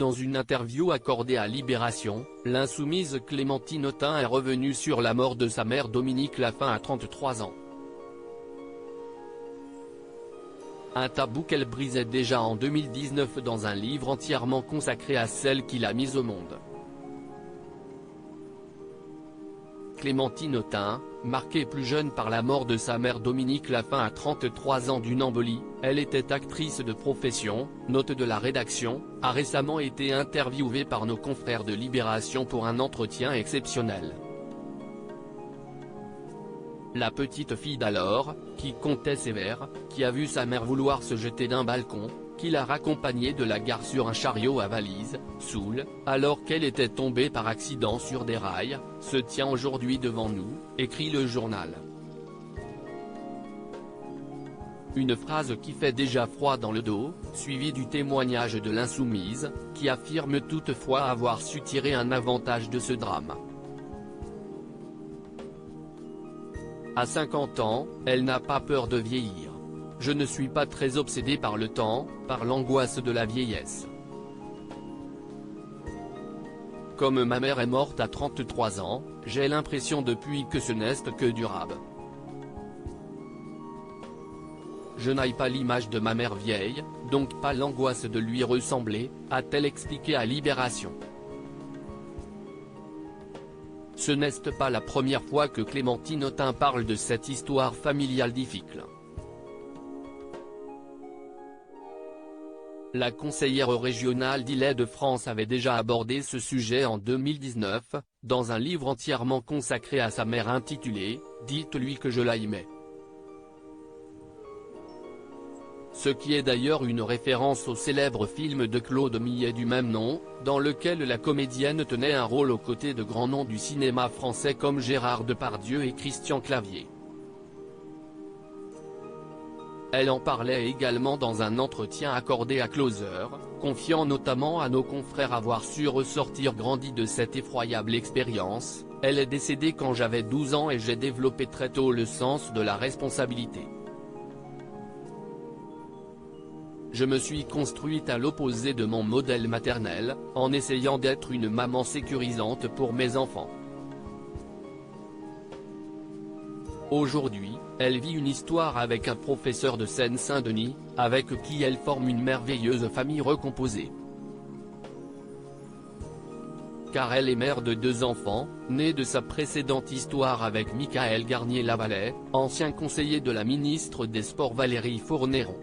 Dans une interview accordée à Libération, l'insoumise Clémentine Autain est revenue sur la mort de sa mère Dominique Laffin à 33 ans. Un tabou qu'elle brisait déjà en 2019 dans un livre entièrement consacré à celle qui l'a mise au monde. Clémentine Autain, marquée plus jeune par la mort de sa mère Dominique Laffin à 33 ans d'une embolie, elle était actrice de profession, note de la rédaction, a récemment été interviewée par nos confrères de Libération pour un entretien exceptionnel. La petite fille d'alors, qui comptait sévère, qui a vu sa mère vouloir se jeter d'un balcon, qui l'a raccompagnée de la gare sur un chariot à valise, saoule, alors qu'elle était tombée par accident sur des rails, se tient aujourd'hui devant nous, écrit le journal. Une phrase qui fait déjà froid dans le dos, suivie du témoignage de l'insoumise, qui affirme toutefois avoir su tirer un avantage de ce drame. À 50 ans, elle n'a pas peur de vieillir. Je ne suis pas très obsédée par le temps, par l'angoisse de la vieillesse. Comme ma mère est morte à 33 ans, j'ai l'impression depuis que ce n'est que durable. Je n'ai pas l'image de ma mère vieille, donc pas l'angoisse de lui ressembler, a-t-elle expliqué à Libération. Ce n'est pas la première fois que Clémentine Autain parle de cette histoire familiale difficile. La conseillère régionale d'Île-de-France avait déjà abordé ce sujet en 2019, dans un livre entièrement consacré à sa mère intitulé « Dites-lui que je l'aimais ». Ce qui est d'ailleurs une référence au célèbre film de Claude Millet du même nom, dans lequel la comédienne tenait un rôle aux côtés de grands noms du cinéma français comme Gérard Depardieu et Christian Clavier. Elle en parlait également dans un entretien accordé à Closer, confiant notamment à nos confrères avoir su ressortir grandi de cette effroyable expérience. Elle est décédée quand j'avais 12 ans et j'ai développé très tôt le sens de la responsabilité. Je me suis construite à l'opposé de mon modèle maternel, en essayant d'être une maman sécurisante pour mes enfants. Aujourd'hui, elle vit une histoire avec un professeur de Seine-Saint-Denis, avec qui elle forme une merveilleuse famille recomposée. Car elle est mère de 2 enfants, nés de sa précédente histoire avec Michael Garnier-Lavalais, ancien conseiller de la ministre des Sports Valérie Fourneron.